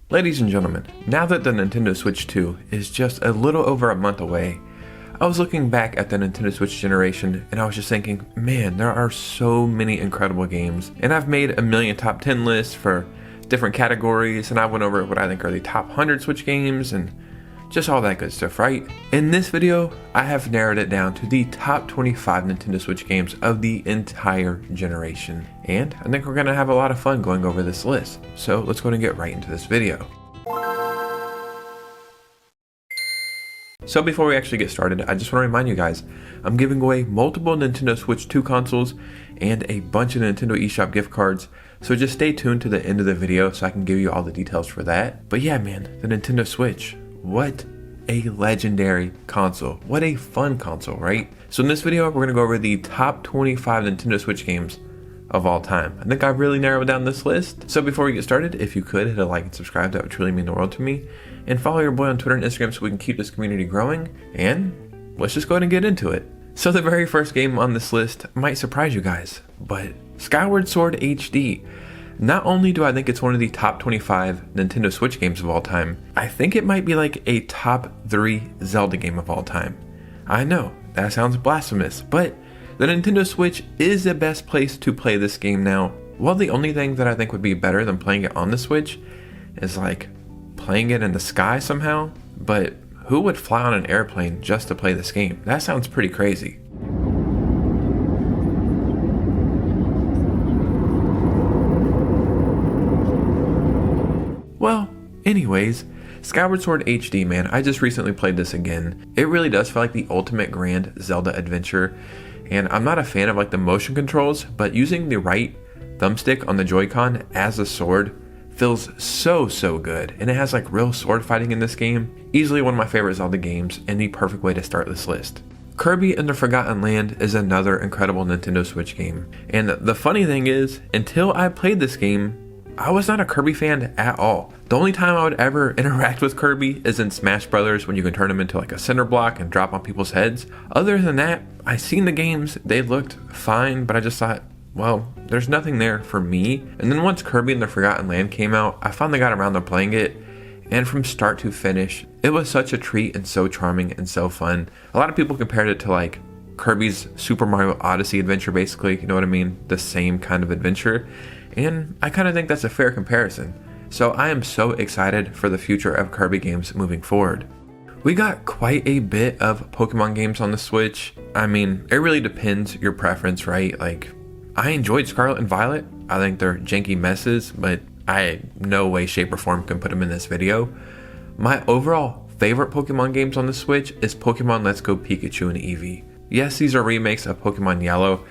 Ladies and gentlemen, now that the Nintendo Switch 2 is just a little over a month away, I was looking back at the Nintendo Switch generation and I was just thinking, man, there are so many incredible games. And I've made a million top 10 lists for different categories, and I went over what I think are the top 100 Switch games and just all that good stuff, right? In this video, I have narrowed it down to the top 25 Nintendo Switch games of the entire generation. And I think we're gonna have a lot of fun going over this list. So let's go ahead and get right into this video. So before we actually get started, I just want to remind you guys, I'm giving away multiple Nintendo Switch 2 consoles and a bunch of Nintendo eShop gift cards. So just stay tuned to the end of the video so I can give you all the details for that. But yeah, man, the Nintendo Switch. What a legendary console. What a fun console, right? So in this video, we're going to go over the top 25 Nintendo Switch games of all time. I think I've really narrowed down this list. So before we get started, if you could hit a like and subscribe, that would truly mean the world to me. And follow your boy on Twitter and Instagram so we can keep this community growing. And let's just go ahead and get into it. So the very first game on this list might surprise you guys, but Skyward Sword HD. Not only do I think it's one of the top 25 Nintendo Switch games of all time, I think it might be like a top 3 Zelda game of all time. I know, that sounds blasphemous, but the Nintendo Switch is the best place to play this game now. Well, the only thing that I think would be better than playing it on the Switch is like playing it in the sky somehow, but who would fly on an airplane just to play this game? That sounds pretty crazy. Well, anyways, Skyward Sword HD, man, I just recently played this again. It really does feel like the ultimate grand Zelda adventure, and I'm not a fan of like the motion controls, but using the right thumbstick on the Joy-Con as a sword feels so good, and it has like real sword fighting in this game. Easily one of my favorite Zelda games, and the perfect way to start this list. Kirby and the Forgotten Land is another incredible Nintendo Switch game, and the funny thing is, until I played this game, I was not a Kirby fan at all. The only time I would ever interact with Kirby is in Smash Brothers when you can turn him into like a center block and drop on people's heads. Other than that, I seen the games, they looked fine, but I just thought, well, there's nothing there for me. And then once Kirby and the Forgotten Land came out, I finally got around to playing it, and from start to finish, it was such a treat and so charming and so fun. A lot of people compared it to like Kirby's Super Mario Odyssey adventure, basically, you know what I mean? The same kind of adventure. And I kind of think that's a fair comparison. So I am so excited for the future of Kirby games moving forward. We got quite a bit of Pokemon games on the Switch. I mean, it really depends your preference, right? Like, I enjoyed Scarlet and Violet. I think they're janky messes, but I no way, shape, or form can put them in this video. My overall favorite Pokemon games on the Switch is Pokemon Let's Go Pikachu and Eevee. Yes, these are remakes of Pokemon Yellow,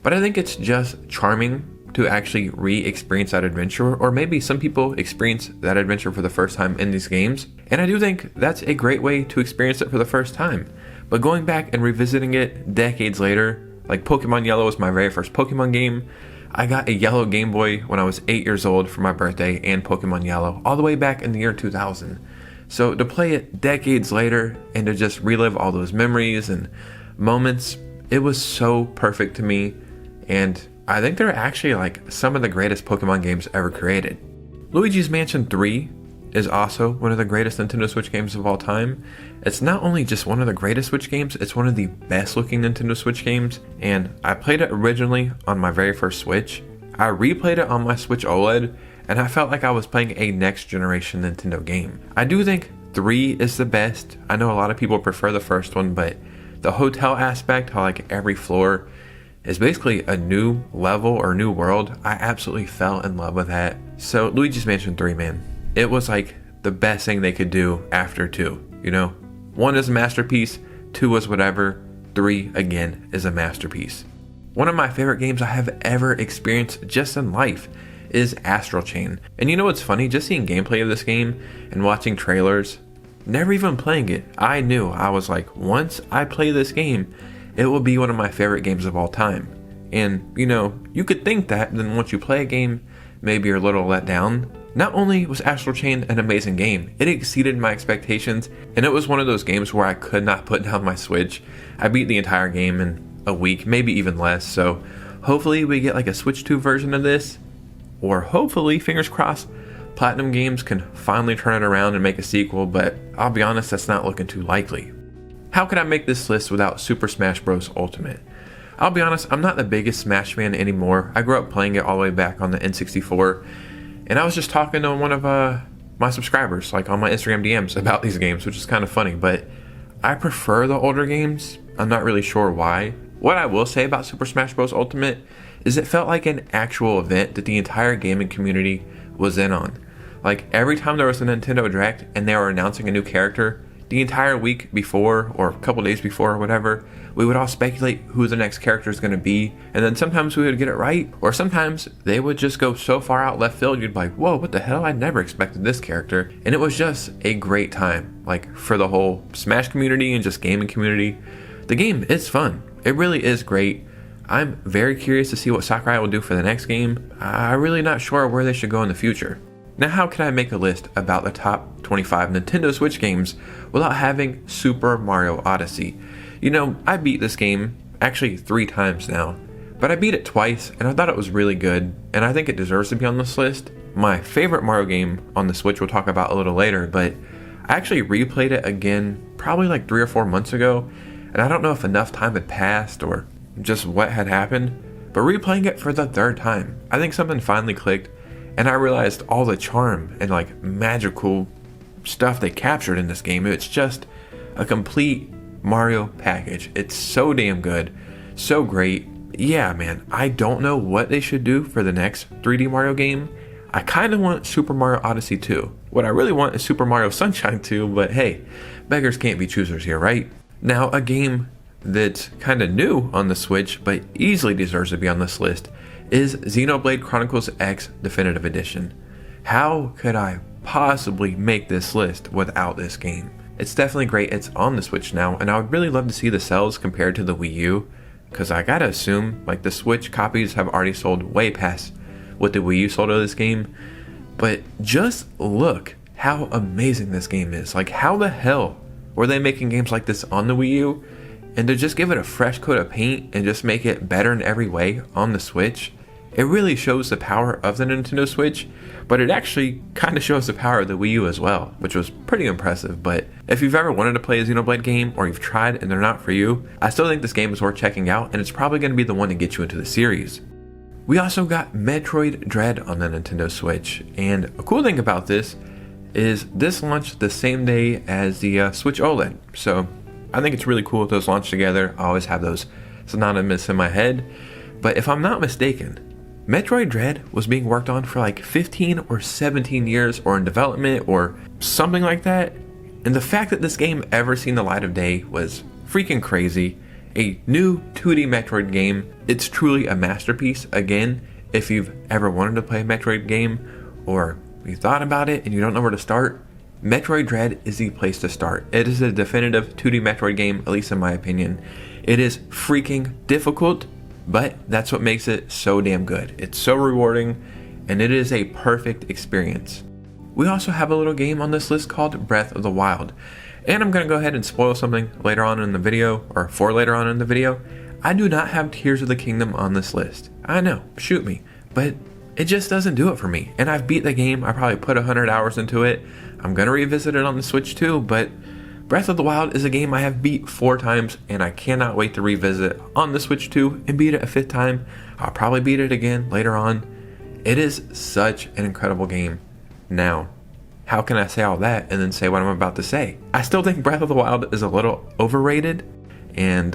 but I think it's just charming to actually re-experience that adventure, or maybe some people experience that adventure for the first time in these games, and I do think that's a great way to experience it for the first time. But going back and revisiting it decades later, like Pokemon Yellow was my very first Pokemon game. I got a yellow Game Boy when I was 8 years old for my birthday, and Pokemon Yellow all the way back in the year 2000. So to play it decades later and to just relive all those memories and moments, it was so perfect to me, and I think they're actually like some of the greatest Pokemon games ever created. Luigi's Mansion 3 is also one of the greatest Nintendo Switch games of all time. It's not only just one of the greatest Switch games, it's one of the best looking Nintendo Switch games, and I played it originally on my very first Switch. I replayed it on my Switch OLED, and I felt like I was playing a next generation Nintendo game. I do think 3 is the best. I know a lot of people prefer the first one, but the hotel aspect, how like every floor is basically a new level or new world, I absolutely fell in love with that. So Luigi's Mansion 3, man, it was like the best thing they could do after 2, you know? 1 is a masterpiece, 2 was whatever, 3 again is a masterpiece. One of my favorite games I have ever experienced just in life is Astral Chain. And you know what's funny? Just seeing gameplay of this game and watching trailers, never even playing it, I knew, I was like, once I play this game, it will be one of my favorite games of all time. And, you know, you could think that, then once you play a game, maybe you're a little let down. Not only was Astral Chain an amazing game, it exceeded my expectations, and it was one of those games where I could not put down my Switch. I beat the entire game in a week, maybe even less, so hopefully we get like a Switch 2 version of this, or hopefully, fingers crossed, Platinum Games can finally turn it around and make a sequel, but I'll be honest, that's not looking too likely. How could I make this list without Super Smash Bros. Ultimate? I'll be honest, I'm not the biggest Smash fan anymore. I grew up playing it all the way back on the N64, and I was just talking to one of my subscribers, like on my Instagram DMs, about these games, which is kind of funny, but I prefer the older games. I'm not really sure why. What I will say about Super Smash Bros. Ultimate is it felt like an actual event that the entire gaming community was in on. Like, every time there was a Nintendo Direct and they were announcing a new character, the entire week before or a couple days before or whatever, we would all speculate who the next character is going to be, and then sometimes we would get it right, or sometimes they would just go so far out left field you'd be like, whoa, what the hell, I never expected this character. And it was just a great time, like, for the whole Smash community and just gaming community. The game is fun. It really is great. I'm very curious to see what Sakurai will do for the next game. I'm really not sure where they should go in the future. Now, how can I make a list about the top 25 Nintendo Switch games without having Super Mario Odyssey? You know, I beat this game actually 3 times now, but I beat it twice and I thought it was really good, and I think it deserves to be on this list. My favorite Mario game on the Switch we'll talk about a little later, but I actually replayed it again probably like 3 or 4 months ago, and I don't know if enough time had passed or just what had happened, but replaying it for the 3rd time, I think something finally clicked. And I realized all the charm and like magical stuff they captured in this game. It's just a complete Mario package. It's so damn good, so great. Yeah, man, I don't know what they should do for the next 3D Mario game. I kind of want Super Mario Odyssey 2. What I really want is Super Mario Sunshine 2, but hey, beggars can't be choosers here, right? Now, a game that's kind of new on the Switch, but easily deserves to be on this list, is Xenoblade Chronicles X Definitive Edition. How could I possibly make this list without this game? It's definitely great. It's on the Switch now, and I would really love to see the sales compared to the Wii U, because I gotta assume like the Switch copies have already sold way past what the Wii U sold of this game. But just look how amazing this game is. Like, how the hell were they making games like this on the Wii U? And to just give it a fresh coat of paint and just make it better in every way on the Switch, it really shows the power of the Nintendo Switch, but it actually kind of shows the power of the Wii U as well, which was pretty impressive. But if you've ever wanted to play a Xenoblade game, or you've tried and they're not for you, I still think this game is worth checking out, and it's probably going to be the one to get you into the series. We also got Metroid Dread on the Nintendo Switch, and a cool thing about this is this launched the same day as the Switch OLED, so I think it's really cool if those launch together. I always have those synonymous in my head. But if I'm not mistaken, Metroid Dread was being worked on for like 15 or 17 years, or in development or something like that. And the fact that this game ever seen the light of day was freaking crazy. A new 2D Metroid game. It's truly a masterpiece. Again, if you've ever wanted to play a Metroid game, or you thought about it and you don't know where to start, Metroid Dread is the place to start. It is a definitive 2D Metroid game, at least in my opinion. It is freaking difficult, but that's what makes it so damn good. It's so rewarding, and it is a perfect experience. We also have a little game on this list called Breath of the Wild, and I'm going to go ahead and spoil something later on in the video, or for later on in the video. I do not have Tears of the Kingdom on this list. I know, shoot me, but it just doesn't do it for me. And I've beat the game. I probably put 100 hours into it. I'm going to revisit it on the Switch too, but Breath of the Wild is a game I have beat 4 times, and I cannot wait to revisit on the Switch too and beat it a 5th time. I'll probably beat it again later on. It is such an incredible game. Now, how can I say all that and then say what I'm about to say? I still think Breath of the Wild is a little overrated and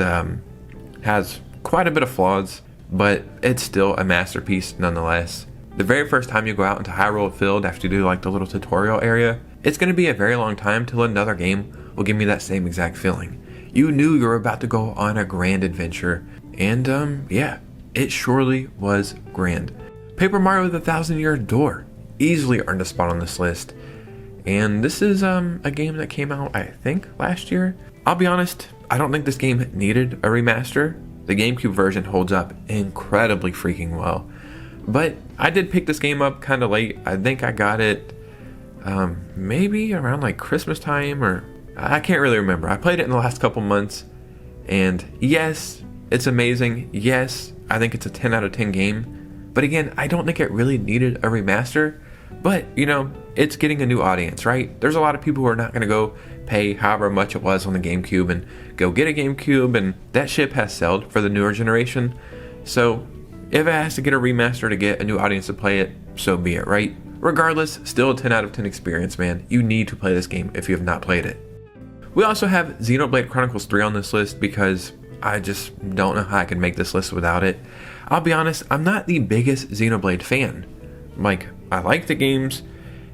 has quite a bit of flaws, but it's still a masterpiece nonetheless. The very first time you go out into Hyrule Field after you do like the little tutorial area, it's going to be a very long time till another game will give me that same exact feeling. You knew you were about to go on a grand adventure, and yeah, it surely was grand. Paper Mario: The Thousand Year Door easily earned a spot on this list, and this is a game that came out, I think, last year. I'll be honest, I don't think this game needed a remaster. The GameCube version holds up incredibly freaking well. But I did pick this game up kind of late. I think I got it maybe around like Christmas time, or I can't really remember. I played it in the last couple months, and yes, it's amazing. Yes, I think it's a 10 out of 10 game. But again, I don't think it really needed a remaster. But, you know, it's getting a new audience, right? There's a lot of people who are not going to go pay however much it was on the GameCube and go get a GameCube, and that ship has sailed for the newer generation. So if it has to get a remaster to get a new audience to play it, so be it, right? Regardless, still a 10 out of 10 experience, man. You need to play this game if you have not played it. We also have Xenoblade Chronicles 3 on this list because I just don't know how I can make this list without it. I'll be honest, I'm not the biggest Xenoblade fan. Like, I like the games,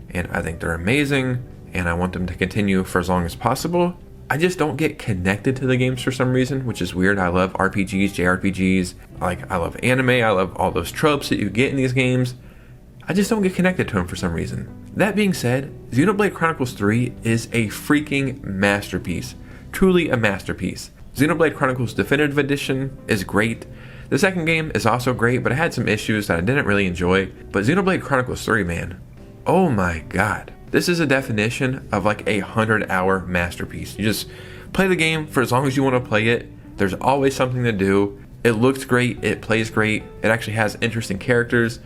and I think they're amazing, and I want them to continue for as long as possible. I just don't get connected to the games for some reason, which is weird. I love RPGs, JRPGs, like I love anime, I love all those tropes that you get in these games. I just don't get connected to them for some reason. That being said, Xenoblade Chronicles 3 is a freaking masterpiece. Truly a masterpiece. Xenoblade Chronicles Definitive Edition is great. The second game is also great, but it had some issues that I didn't really enjoy. But Xenoblade Chronicles 3, man, oh my god. This is a definition of like a 100-hour masterpiece. You just play the game for as long as you want to play it. There's always something to do. It looks great. It plays great. It actually has interesting characters.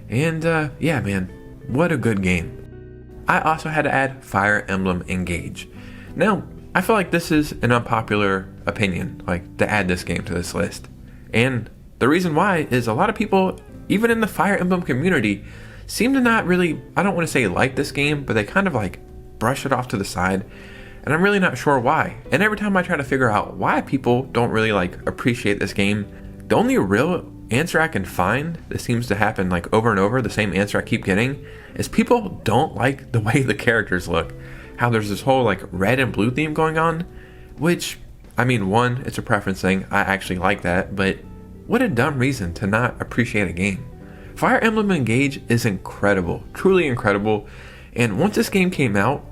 And yeah, man, what a good game. I also had to add Fire Emblem Engage. Now, I feel like this is an unpopular opinion, like to add this game to this list. And the reason why is a lot of people, even in the Fire Emblem community, seem to not really, I don't want to say like this game, but they kind of like brush it off to the side. And I'm really not sure why. And every time I try to figure out why people don't really like appreciate this game, the only real answer I can find that seems to happen like over and over, the same answer I keep getting, is people don't like the way the characters look. How there's this whole like red and blue theme going on, which, I mean, one, it's a preference thing, I actually like that, but what a dumb reason to not appreciate a game. Fire Emblem Engage is incredible, truly incredible, and once this game came out,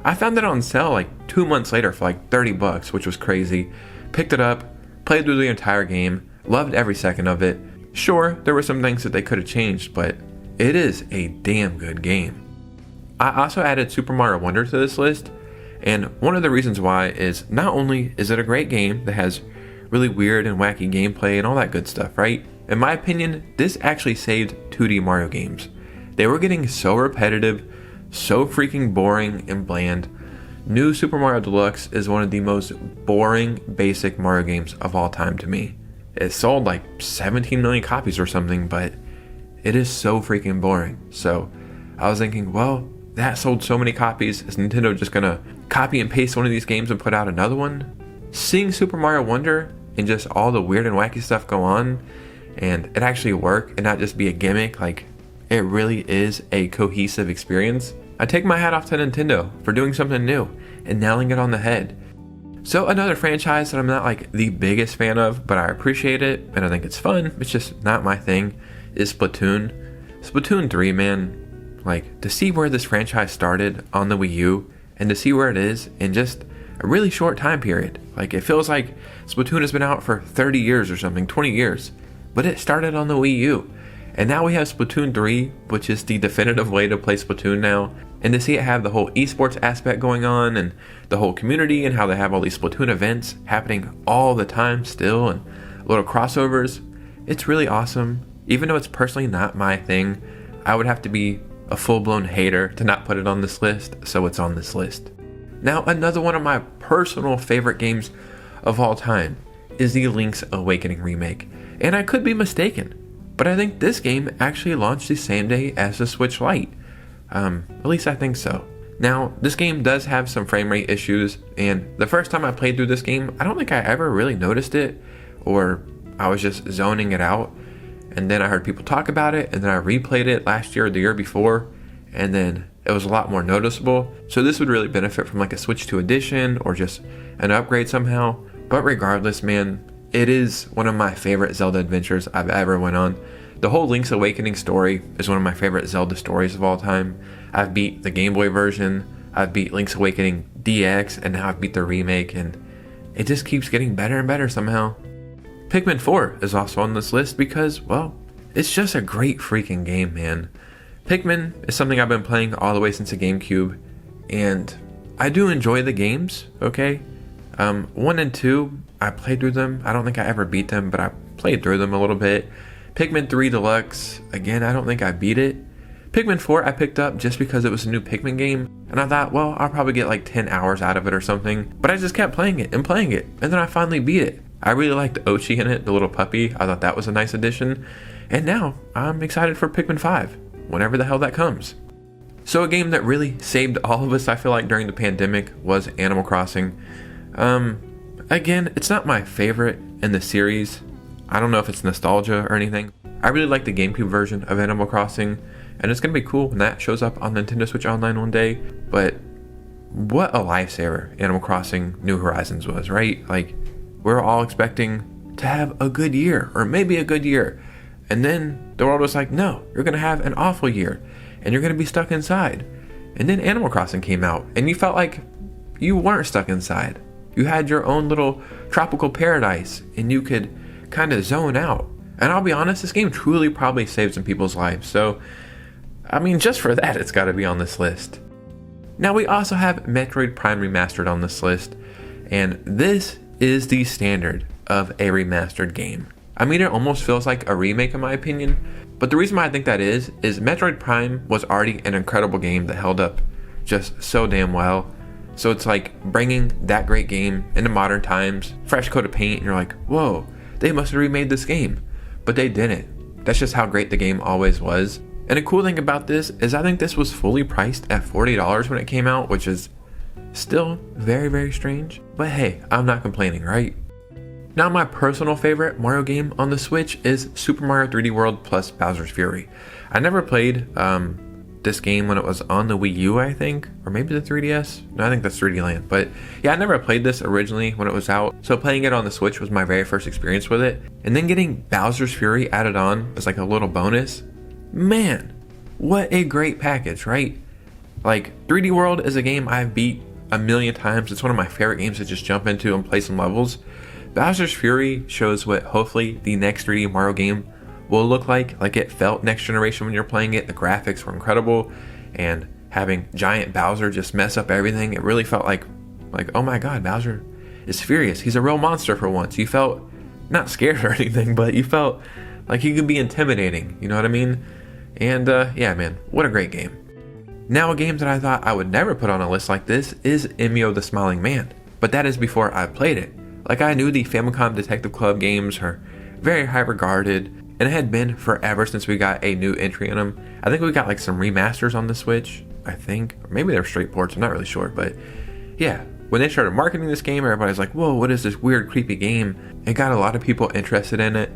I found it on sale like 2 months later for like $30, which was crazy. Picked it up, played through the entire game, loved every second of it. Sure, there were some things that they could have changed, but it is a damn good game. I also added Super Mario Wonder to this list, and one of the reasons why is not only is it a great game that has really weird and wacky gameplay and all that good stuff, right? In my opinion, this actually saved 2D Mario games. They were getting so repetitive, so freaking boring and bland. New Super Mario Deluxe is one of the most boring basic Mario games of all time to me. It sold like 17 million copies or something, but it is so freaking boring. So I was thinking, well, that sold so many copies. Is Nintendo just gonna copy and paste one of these games and put out another one? Seeing Super Mario Wonder and just all the weird and wacky stuff go on, and it actually work and not just be a gimmick, like it really is a cohesive experience. I take my hat off to Nintendo for doing something new and nailing it on the head. So another franchise that I'm not like the biggest fan of, but I appreciate it and I think it's fun, it's just not my thing, is Splatoon. Splatoon 3, man. Like, to see where this franchise started on the Wii U and to see where it is in just a really short time period. Like, it feels like Splatoon has been out for 30 years or something, 20 years, but it started on the Wii U. And now we have Splatoon 3, which is the definitive way to play Splatoon now. And to see it have the whole esports aspect going on and the whole community and how they have all these Splatoon events happening all the time still and little crossovers, it's really awesome. Even though it's personally not my thing, I would have to be a full-blown hater to not put it on this list, so it's on this list. Now, another one of my personal favorite games of all time is the Link's Awakening remake. And I could be mistaken, but I think this game actually launched the same day as the Switch Lite. At least I think so. Now, this game does have some frame rate issues, and the first time I played through this game, I don't think I ever really noticed it, or I was just zoning it out. And then I heard people talk about it, and then I replayed it last year or the year before, and then it was a lot more noticeable. So this would really benefit from like a Switch 2 edition or just an upgrade somehow. But regardless, man, it is one of my favorite Zelda adventures I've ever went on. The whole Link's Awakening story is one of my favorite Zelda stories of all time. I've beat the Game Boy version, I've beat Link's Awakening DX, and now I've beat the remake, and it just keeps getting better and better somehow. Pikmin 4 is also on this list because, well, it's just a great freaking game, man. Pikmin is something I've been playing all the way since the GameCube, and I do enjoy the games, okay? 1 and 2, I played through them. I don't think I ever beat them, but I played through them a little bit. Pikmin 3 Deluxe, again, I don't think I beat it, Pikmin 4 I picked up just because it was a new Pikmin game, and I thought, well, I'll probably get like 10 hours out of it or something, but I just kept playing it, and then I finally beat it. I really liked Ochi in it, the little puppy. I thought that was a nice addition, and now I'm excited for Pikmin 5, whenever the hell that comes. So a game that really saved all of us, I feel like, during the pandemic was Animal Crossing. Again, it's not my favorite in the series. I don't know if it's nostalgia or anything. I really like the GameCube version of Animal Crossing, and it's going to be cool when that shows up on Nintendo Switch Online one day, but what a lifesaver Animal Crossing New Horizons was, right? Like, we're all expecting to have a good year, or maybe a good year, and then the world was like, no, you're going to have an awful year, and you're going to be stuck inside. And then Animal Crossing came out, and you felt like you weren't stuck inside. You had your own little tropical paradise, and you could kind of zone out. And I'll be honest, this game truly probably saved some people's lives, so I mean, just for that, it's got to be on this list. Now, we also have Metroid Prime Remastered on this list, and this is the standard of a remastered game. I mean, it almost feels like a remake in my opinion, but the reason why I think that is Metroid Prime was already an incredible game that held up just so damn well. So it's like bringing that great game into modern times, fresh coat of paint, and you're like, whoa, they must have remade this game. But they didn't. That's just how great the game always was. And the cool thing about this is I think this was fully priced at $40 when it came out, which is still very, very strange. But hey, I'm not complaining, right? Now, my personal favorite Mario game on the Switch is Super Mario 3D World plus Bowser's Fury. I never played this game when it was on the Wii U, I think, or maybe the 3DS. No, I think that's 3D Land. But yeah, I never played this originally when it was out, so playing it on the Switch was my very first experience with it. And then getting Bowser's Fury added on as like a little bonus. Man, what a great package, right? Like, 3D World is a game I've beat a million times. It's one of my favorite games to just jump into and play some levels. Bowser's Fury shows what hopefully the next 3D Mario game will look like. Like, it felt next generation when you're playing it. The graphics were incredible, and having giant Bowser just mess up everything, it really felt like oh my god, Bowser is furious. He's a real monster for once. You felt not scared or anything, but you felt like he could be intimidating, you know what I mean? And yeah, man, what a great game. Now, a game that I thought I would never put on a list like this is Emio The Smiling Man, but that is before I played it. Like, I knew the Famicom Detective Club games are very high regarded, and it had been forever since we got a new entry in them. I think we got like some remasters on the Switch, I think, or maybe they're straight ports, I'm not really sure, but yeah. When they started marketing this game, everybody's like, whoa, what is this weird, creepy game? It got a lot of people interested in it.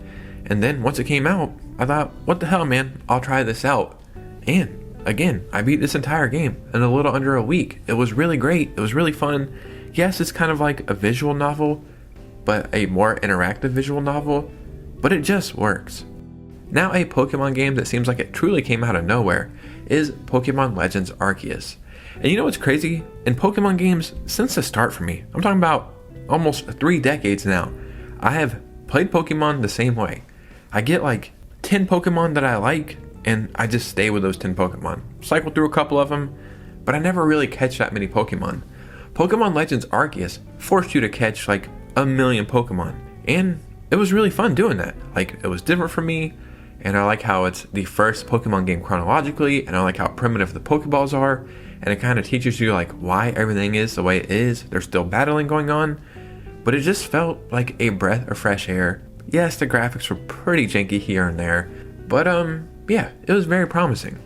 And then once it came out, I thought, what the hell, man? I'll try this out. And again, I beat this entire game in a little under a week. It was really great. It was really fun. Yes, it's kind of like a visual novel, but a more interactive visual novel, but it just works. Now, a Pokemon game that seems like it truly came out of nowhere is Pokemon Legends Arceus. And you know what's crazy? In Pokemon games, since the start for me, I'm talking about almost 3 decades now, I have played Pokemon the same way. I get like 10 Pokemon that I like, and I just stay with those 10 Pokemon. Cycle through a couple of them, but I never really catch that many Pokemon. Pokemon Legends Arceus forced you to catch like a million Pokemon, and it was really fun doing that. Like, it was different for me, and I like how it's the first Pokemon game chronologically, and I like how primitive the Pokeballs are, and it kind of teaches you like why everything is the way it is. There's still battling going on, but it just felt like a breath of fresh air. Yes, the graphics were pretty janky here and there, but yeah, it was very promising.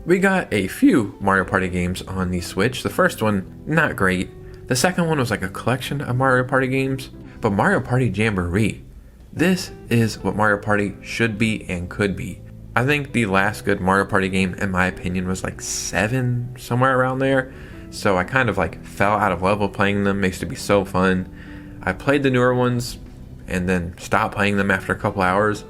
We got a few Mario Party games on the Switch. The first one, not great. The second one was like a collection of Mario Party games, but Mario Party Jamboree, this is what Mario Party should be and could be. I think the last good Mario Party game, in my opinion, was like 7, somewhere around there. So I kind of like fell out of love with playing them. They used to be so fun. I played the newer ones and then stopped playing them after a couple hours.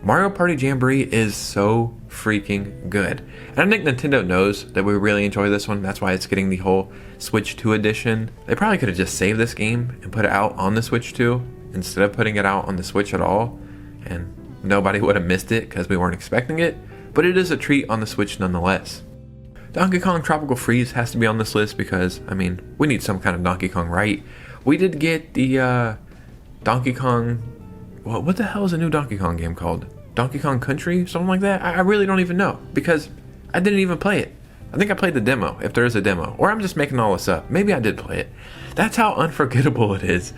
Mario Party Jamboree is so freaking good. And I think Nintendo knows that we really enjoy this one. That's why it's getting the whole Switch 2 edition. They probably could have just saved this game and put it out on the Switch 2 instead of putting it out on the Switch at all. And nobody would have missed it because we weren't expecting it. But it is a treat on the Switch nonetheless. Donkey Kong Tropical Freeze has to be on this list because, I mean, we need some kind of Donkey Kong, right? We did get the Donkey Kong... What the hell is a new Donkey Kong game called? Donkey Kong Country? Something like that? I really don't even know. Because I didn't even play it. I think I played the demo, if there is a demo, or I'm just making all this up. Maybe I did play it. That's how unforgettable it is.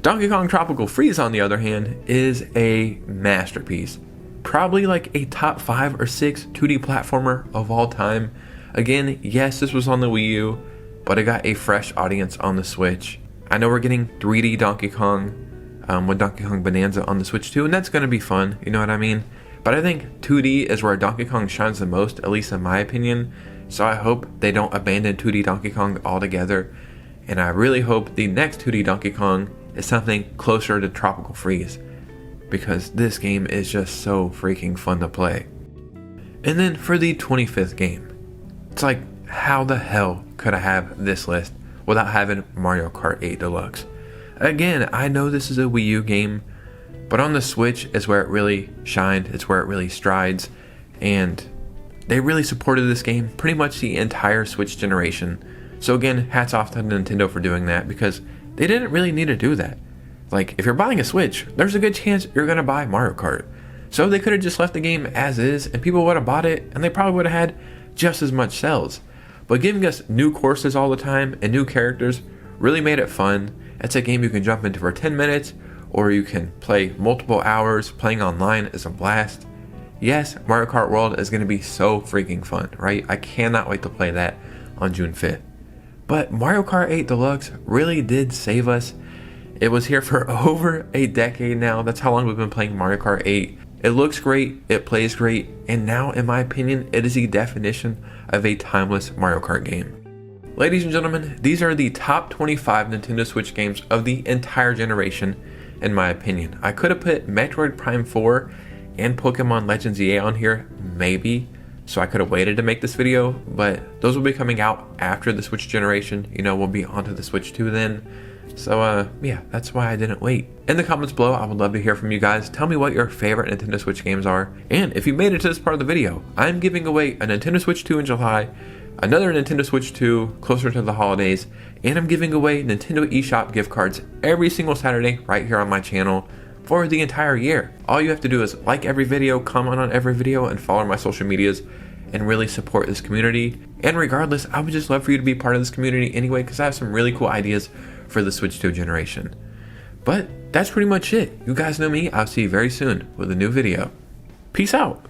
Donkey Kong Tropical Freeze, on the other hand, is a masterpiece. Probably like a top 5 or 6 2D platformer of all time. Again, yes, this was on the Wii U, but it got a fresh audience on the Switch. I know we're getting 3D Donkey Kong with Donkey Kong Bonanza on the Switch too, and that's going to be fun, you know what I mean? But I think 2D is where Donkey Kong shines the most, at least in my opinion. So I hope they don't abandon 2D Donkey Kong altogether. And I really hope the next 2D Donkey Kong is something closer to Tropical Freeze, because this game is just so freaking fun to play. And then for the 25th game, it's like, how the hell could I have this list without having Mario Kart 8 Deluxe? Again, I know this is a Wii U game, but on the Switch is where it really shined, it's where it really strides, and they really supported this game pretty much the entire Switch generation. So again, hats off to Nintendo for doing that, because they didn't really need to do that. Like, if you're buying a Switch, there's a good chance you're going to buy Mario Kart. So they could have just left the game as is, and people would have bought it, and they probably would have had just as much sales. But giving us new courses all the time and new characters really made it fun. It's a game you can jump into for 10 minutes, or you can play multiple hours. Playing online is a blast. Yes, Mario Kart World is going to be so freaking fun, right? I cannot wait to play that on June 5th. But Mario Kart 8 Deluxe really did save us. It was here for over a decade now. That's how long we've been playing Mario Kart 8. It looks great, it plays great, and now, in my opinion, it is the definition of a timeless Mario Kart game. Ladies and gentlemen, these are the top 25 Nintendo Switch games of the entire generation, in my opinion. I could have put Metroid Prime 4 and Pokemon Legends EA on here, maybe, so I could have waited to make this video, but those will be coming out after the Switch generation. You know, we'll be onto the Switch 2 then. So yeah, that's why I didn't wait. In the comments below, I would love to hear from you guys. Tell me what your favorite Nintendo Switch games are. And if you made it to this part of the video, I'm giving away a Nintendo Switch 2 in July, another Nintendo Switch 2 closer to the holidays, and I'm giving away Nintendo eShop gift cards every single Saturday right here on my channel for the entire year. All you have to do is like every video, comment on every video, and follow my social medias and really support this community. And regardless, I would just love for you to be part of this community anyway, because I have some really cool ideas for the Switch 2 generation. But that's pretty much it. You guys know me. I'll see you very soon with a new video. Peace out.